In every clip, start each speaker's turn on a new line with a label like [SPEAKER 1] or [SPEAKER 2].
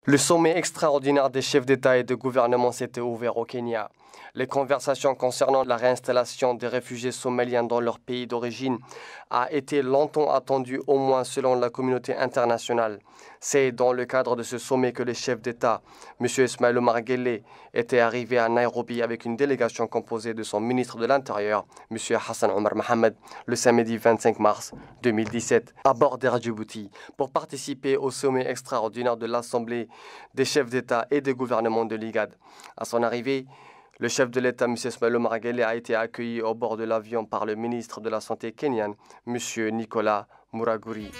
[SPEAKER 1] Le sommet extraordinaire des chefs d'État et de gouvernement s'était ouvert au Kenya. Les conversations concernant la réinstallation des réfugiés somaliens dans leur pays d'origine a été longtemps attendue, au moins selon la communauté internationale. C'est dans le cadre de ce sommet que les chefs d'État, M. Ismaïl Omar Guelleh, était arrivé à Nairobi avec une délégation composée de son ministre de l'Intérieur, M. Hassan Omar Mohamed, le samedi 25 mars 2017, à bord d'Air Djibouti, pour participer au sommet extraordinaire de l'Assemblée des chefs d'État et de gouvernement de l'IGAD. À son arrivée, le chef de l'État, M. Ismaïl Omar Guelleh, a été accueilli au bord de l'avion par le ministre de la Santé kenyan, M. Nicolas Muraguri.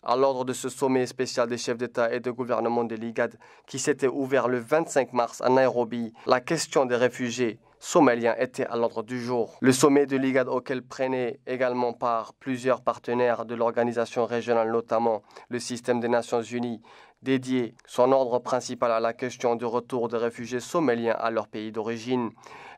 [SPEAKER 1] À l'ordre de ce sommet spécial des chefs d'État et de gouvernement de l'IGAD qui s'était ouvert le 25 mars à Nairobi, la question des réfugiés somaliens était à l'ordre du jour. Le sommet de l'IGAD auquel prenaient également part plusieurs partenaires de l'organisation régionale, notamment le système des Nations Unies, dédié son ordre principal à la question du retour des réfugiés somaliens à leur pays d'origine.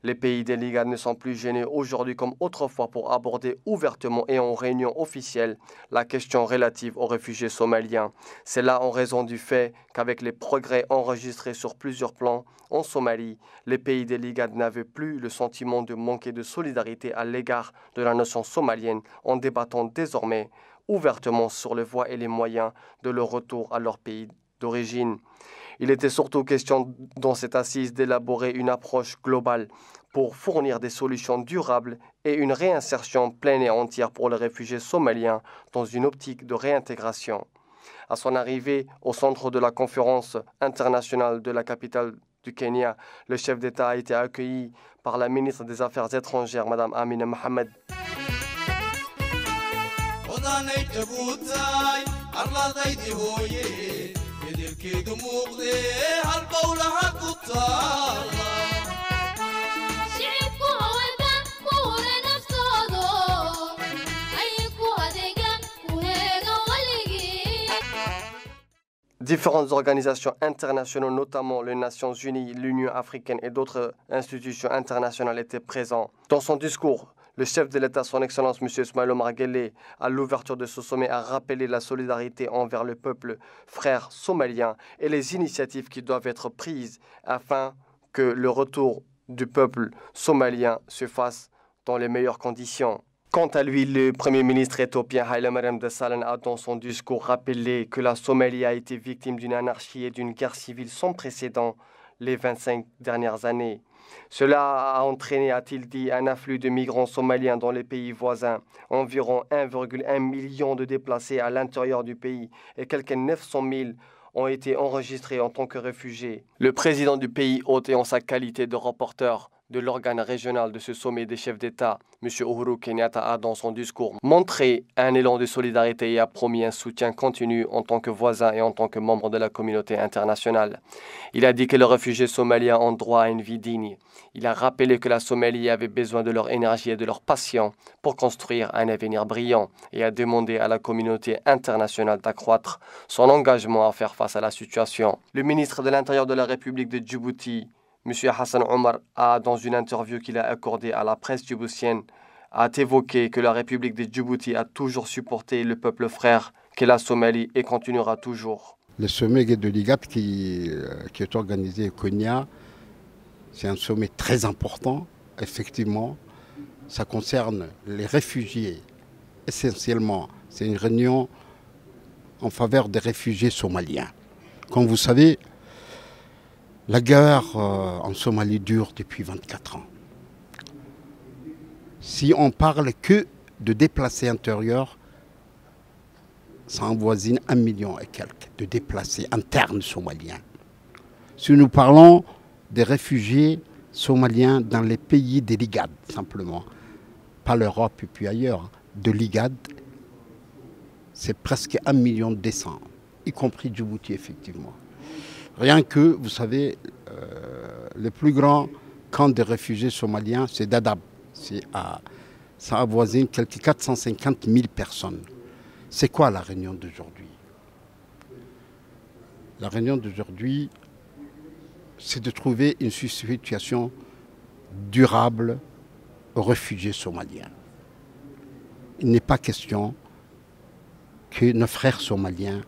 [SPEAKER 1] Les pays de l'IGAD ne sont plus gênés aujourd'hui comme autrefois pour aborder ouvertement et en réunion officielle la question relative aux réfugiés somaliens. C'est là en raison du fait qu'avec les progrès enregistrés sur plusieurs plans en Somalie, les pays de l'IGAD n'avaient plus le sentiment de manquer de solidarité à l'égard de la nation somalienne en débattant désormais ouvertement sur les voies et les moyens de leur retour à leur pays d'origine. Il était surtout question dans cette assise d'élaborer une approche globale pour fournir des solutions durables et une réinsertion pleine et entière pour les réfugiés somaliens dans une optique de réintégration. À son arrivée au centre de la conférence internationale de la capitale du Kenya, le chef d'État a été accueilli par la ministre des Affaires étrangères, Mme Amina Mohamed. Différentes organisations internationales, notamment les Nations Unies, l'Union africaine et d'autres institutions internationales étaient présents. Dans son discours, le chef de l'État, son Excellence M. Ismaïl Omar Guelleh, à l'ouverture de ce sommet, a rappelé la solidarité envers le peuple frère somalien et les initiatives qui doivent être prises afin que le retour du peuple somalien se fasse dans les meilleures conditions. Quant à lui, le Premier ministre éthiopien Haile Mariam Desalegn a dans son discours rappelé que la Somalie a été victime d'une anarchie et d'une guerre civile sans précédent les 25 dernières années. Cela a entraîné, a-t-il dit, un afflux de migrants somaliens dans les pays voisins, environ 1,1 million de déplacés à l'intérieur du pays et quelques 900 000 ont été enregistrés en tant que réfugiés. Le président du pays hôte et en sa qualité de rapporteur de l'organe régional de ce sommet des chefs d'État, M. Uhuru Kenyatta a dans son discours montré un élan de solidarité et a promis un soutien continu en tant que voisin et en tant que membre de la communauté internationale. Il a dit que les réfugiés somaliens ont droit à une vie digne. Il a rappelé que la Somalie avait besoin de leur énergie et de leur passion pour construire un avenir brillant et a demandé à la communauté internationale d'accroître son engagement à faire face à la situation. Le ministre de l'Intérieur de la République de Djibouti, M. Hassan Omar, dans une interview qu'il a accordée à la presse djiboutienne, a évoqué que la République de Djibouti a toujours supporté le peuple frère qu'est la Somalie et continuera toujours.
[SPEAKER 2] Le sommet de l'IGAD qui est organisé au Kenya, c'est un sommet très important, effectivement. Ça concerne les réfugiés, essentiellement. C'est une réunion en faveur des réfugiés somaliens. Comme vous savez, la guerre en Somalie dure depuis 24 ans. Si on parle que de déplacés intérieurs, ça avoisine 1 million et quelques de déplacés internes somaliens. Si nous parlons des réfugiés somaliens dans les pays de l'IGAD, simplement, pas l'Europe et puis ailleurs, de l'IGAD, c'est presque 1 million de descendants, y compris Djibouti, effectivement. Rien que, vous savez, le plus grand camp de réfugiés somaliens, c'est Dadaab. Ça avoisine quelques 450 000 personnes. C'est quoi la réunion d'aujourd'hui? La réunion d'aujourd'hui, c'est de trouver une situation durable aux réfugiés somaliens. Il n'est pas question que nos frères somaliens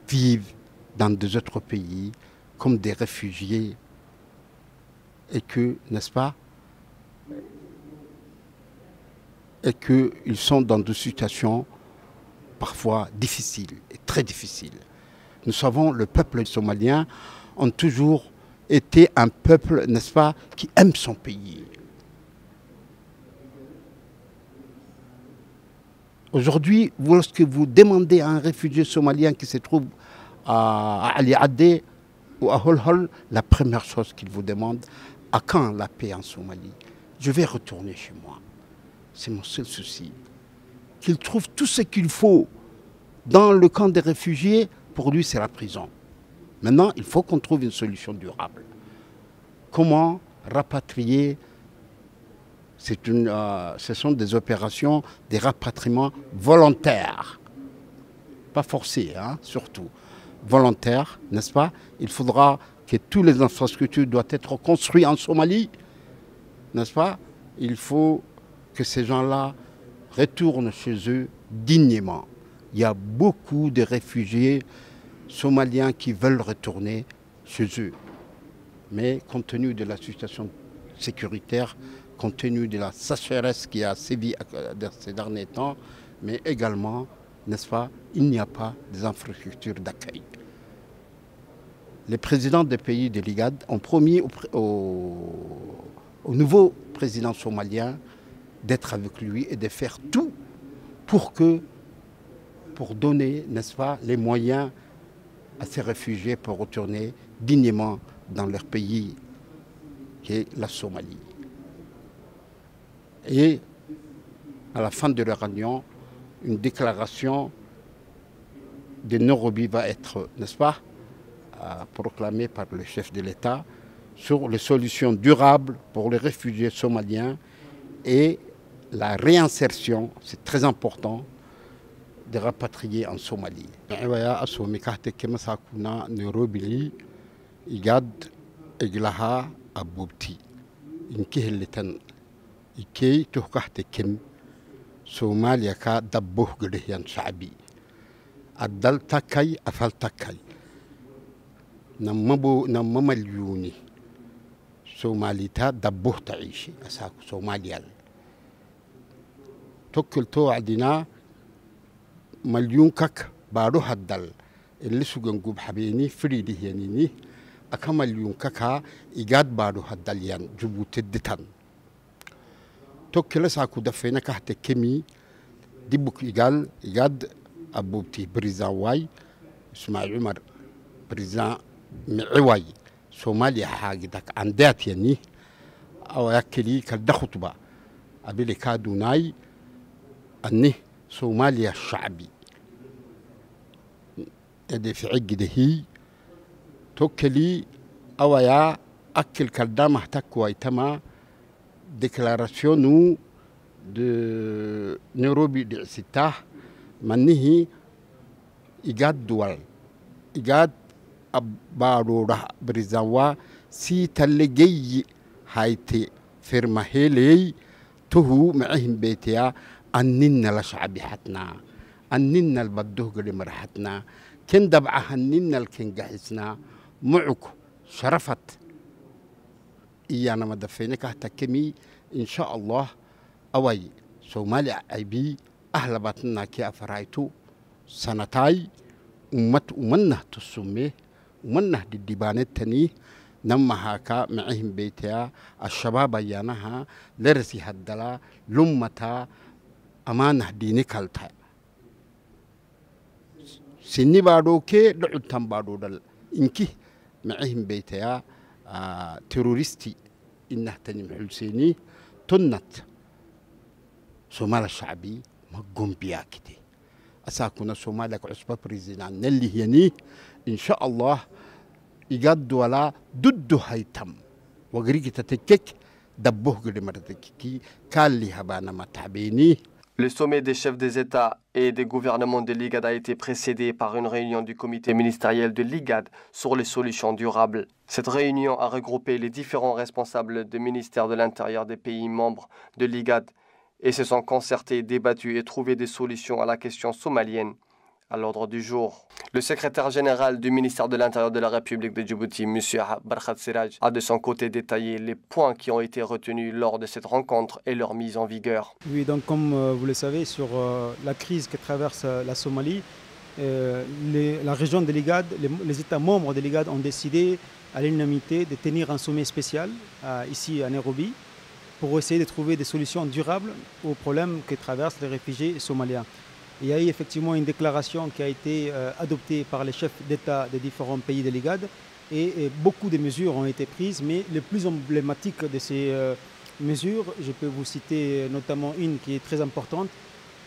[SPEAKER 2] vivent dans des autres pays comme des réfugiés et que, n'est-ce pas, et qu'ils sont dans des situations parfois difficiles et très difficiles. Nous savons, le peuple somalien a toujours été un peuple, n'est-ce pas, qui aime son pays. Aujourd'hui, lorsque vous demandez à un réfugié somalien qui se trouve à Ali Adé ou à Holhol, la première chose qu'il vous demande, à quand la paix en Somalie? Je vais retourner chez moi. C'est mon seul souci. Qu'il trouve tout ce qu'il faut dans le camp des réfugiés, pour lui c'est la prison. Maintenant, il faut qu'on trouve une solution durable. Comment rapatrier? Ce sont des opérations, des rapatriements volontaires. Pas forcés, hein, surtout. Volontaires, n'est-ce pas? Il faudra que toutes les infrastructures doivent être construites en Somalie, n'est-ce pas? Il faut que ces gens-là retournent chez eux dignement. Il y a beaucoup de réfugiés somaliens qui veulent retourner chez eux. Mais compte tenu de la situation sécuritaire, compte tenu de la sécheresse qui a sévi ces derniers temps, mais également, n'est-ce pas, il n'y a pas des infrastructures d'accueil. Les présidents des pays de l'IGAD ont promis au nouveau président somalien d'être avec lui et de faire tout pour donner, n'est-ce pas, les moyens à ces réfugiés pour retourner dignement dans leur pays, qui est la Somalie. Et à la fin de la réunion, une déclaration de Nairobi va être, n'est-ce pas, proclamée par le chef de l'État sur les solutions durables pour les réfugiés somaliens et la réinsertion, c'est très important, de rapatrier en Somalie. Nairobi, Igad, Eglaha, Abouti. Inkihilitan, Ikei, Tuhkahte Kim, Somalia ka Dabbuh Gdehian Shabi. Addal Takai, Afal Takai. Namamalyuni. Somalita Dabbuh Taishi, Asaku Somalial. Tokkilto Adina. مليون كك بارو هدل اللي سجن جوب حبيني فريدي ينيني أكمل مليون ككها إيجاد بارو هدل ين جبوت الدتان توكل ساكو دفينا كهت كمي دبوك إيجاد أبوتي بريزان واي اسمع عمر بريزان معواي سوماليا حاجتك عندات يعني أو يكلي كالدخطبة أبي كادوناي أني سوماليا الشعبي اللي في عقده هي توكلي أويا أكل كلام احتكوا يتما ديكلاراسيونو دو نيروبي دي ستاه منه إيجاد دول إيجاد أبارو بريزاوا سي تلقي هايتي فرمهيلي تهو معهم بيتيا أننا لشعبي حتنا أننا البدوه قد مرحتنا كن دبعها نينا الكن جهزنا معك شرفت إيانا ما دفينك هتكمي إن شاء الله أوي سومالي عيبي أهل باتنا كي أفرايتو سنتاي أمنه تسميه أمنه دي تاني نما هاكا معهم بيتها الشباب أيانها لرسي هدلا لمتا أمانة ديني كالتا سني بادو كي دعوتان بادو دل إنكي معهم بيتها تيروريستي إنه تنم حلسيني تنت سومال الشعبي مقوم بيا كده أساكونا سومالك عصبة بريزينان نلي هيني إن شاء الله يقاد ولا ضد هيتم وغريك تتكك دبوه قد مرتككي كان لي هبانا ما تعبيني.
[SPEAKER 1] Le sommet des chefs des États et des gouvernements de l'IGAD a été précédé par une réunion du comité ministériel de l'IGAD sur les solutions durables. Cette réunion a regroupé les différents responsables des ministères de l'Intérieur des pays membres de l'IGAD et se sont concertés, débattus et trouvé des solutions à la question somalienne à l'ordre du jour. Le secrétaire général du ministère de l'Intérieur de la République de Djibouti, M. Barkhat Siraj, a de son côté détaillé les points qui ont été retenus lors de cette rencontre et leur mise en vigueur.
[SPEAKER 3] Oui, donc comme vous le savez, sur la crise que traverse la Somalie, la région de l'IGAD, les États membres de l'IGAD ont décidé à l'unanimité de tenir un sommet spécial ici à Nairobi pour essayer de trouver des solutions durables aux problèmes que traversent les réfugiés somaliens. Il y a eu effectivement une déclaration qui a été adoptée par les chefs d'État des différents pays de l'IGAD et beaucoup de mesures ont été prises, mais les plus emblématiques de ces mesures, je peux vous citer notamment une qui est très importante,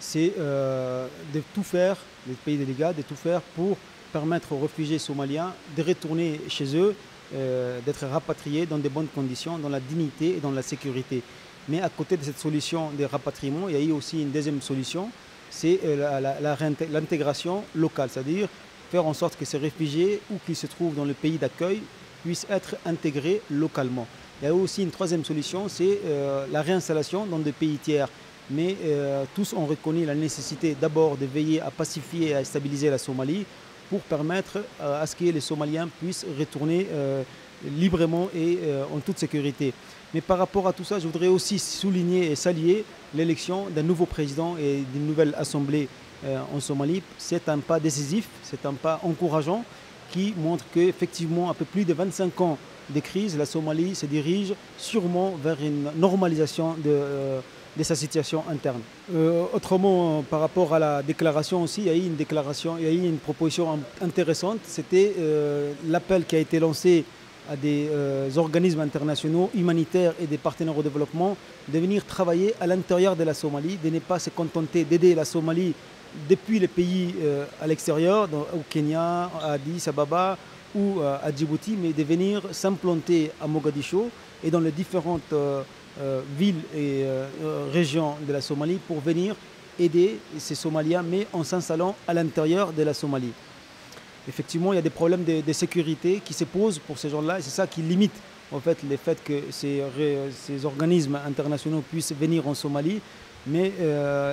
[SPEAKER 3] c'est de tout faire, les pays de l'IGAD, de tout faire pour permettre aux réfugiés somaliens de retourner chez eux, d'être rapatriés dans de bonnes conditions, dans la dignité et dans la sécurité. Mais à côté de cette solution de rapatriement, il y a eu aussi une deuxième solution, c'est l'intégration locale, c'est-à-dire faire en sorte que ces réfugiés, où qu'ils se trouvent dans le pays d'accueil, puissent être intégrés localement. Il y a aussi une troisième solution, c'est la réinstallation dans des pays tiers. Mais tous ont reconnu la nécessité d'abord de veiller à pacifier et à stabiliser la Somalie pour permettre à ce que les Somaliens puissent retourner librement et en toute sécurité. Mais par rapport à tout ça, je voudrais aussi souligner et saluer l'élection d'un nouveau président et d'une nouvelle assemblée en Somalie. C'est un pas décisif, c'est un pas encourageant qui montre qu'effectivement, après plus de 25 ans de crise, la Somalie se dirige sûrement vers une normalisation de sa situation interne. Autrement, par rapport à la déclaration aussi, il y a eu une proposition intéressante. C'était l'appel qui a été lancé à des organismes internationaux, humanitaires et des partenaires au développement de venir travailler à l'intérieur de la Somalie, de ne pas se contenter d'aider la Somalie depuis les pays à l'extérieur, au Kenya, à Addis Ababa ou à Djibouti, mais de venir s'implanter à Mogadiscio et dans les différentes villes et régions de la Somalie pour venir aider ces Somaliens, mais en s'installant à l'intérieur de la Somalie. Effectivement, il y a des problèmes de sécurité qui se posent pour ces gens-là et c'est ça qui limite en fait, le fait que ces organismes internationaux puissent venir en Somalie. Mais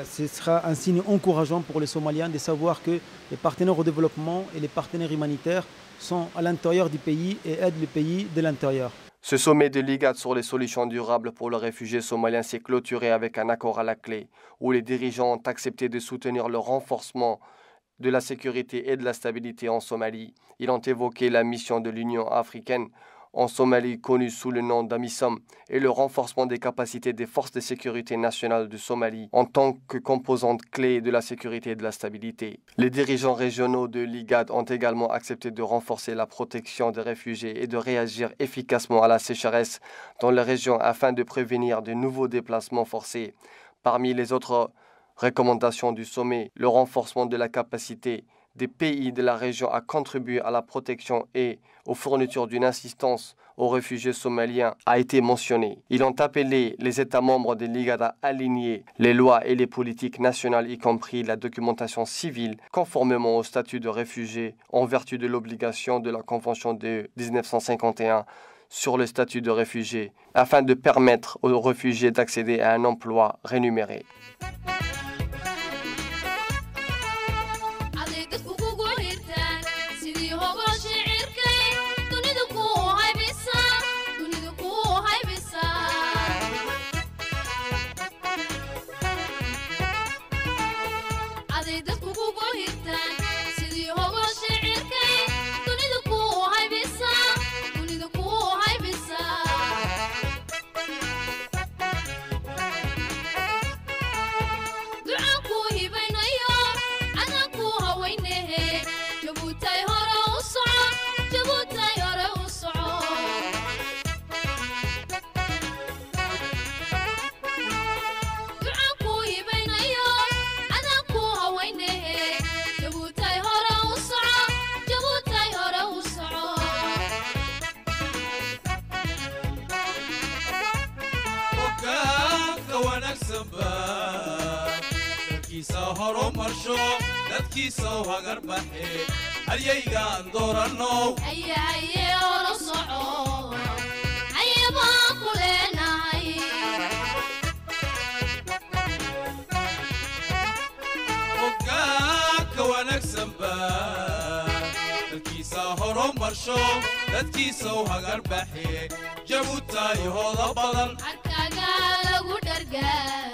[SPEAKER 3] ce sera un signe encourageant pour les Somaliens de savoir que les partenaires au développement et les partenaires humanitaires sont à l'intérieur du pays et aident le pays de l'intérieur.
[SPEAKER 1] Ce sommet de l'IGAD sur les solutions durables pour les réfugiés somaliens s'est clôturé avec un accord à la clé, où les dirigeants ont accepté de soutenir le renforcement de la sécurité et de la stabilité en Somalie. Ils ont évoqué la mission de l'Union africaine en Somalie, connue sous le nom d'AMISOM, et le renforcement des capacités des forces de sécurité nationales de Somalie en tant que composante clé de la sécurité et de la stabilité. Les dirigeants régionaux de l'IGAD ont également accepté de renforcer la protection des réfugiés et de réagir efficacement à la sécheresse dans les régions afin de prévenir de nouveaux déplacements forcés. Parmi les autres recommandations du sommet, le renforcement de la capacité des pays de la région à contribuer à la protection et aux fournitures d'une assistance aux réfugiés somaliens a été mentionné. Ils ont appelé les États membres de l'IGAD à aligner les lois et les politiques nationales, y compris la documentation civile, conformément au statut de réfugié en vertu de l'obligation de la Convention de 1951 sur le statut de réfugié, afin de permettre aux réfugiés d'accéder à un emploi rémunéré.
[SPEAKER 4] هرو مرشو دتكي سو هاجر بحي هريا دورانو
[SPEAKER 5] هيا ورصعو هيا باكلنا
[SPEAKER 4] وكاك ونكسب دتكي سو هرو مرشو دتكي سو هاجر بحي جابوتاي هولا بدن
[SPEAKER 5] أركاغا لغو درغا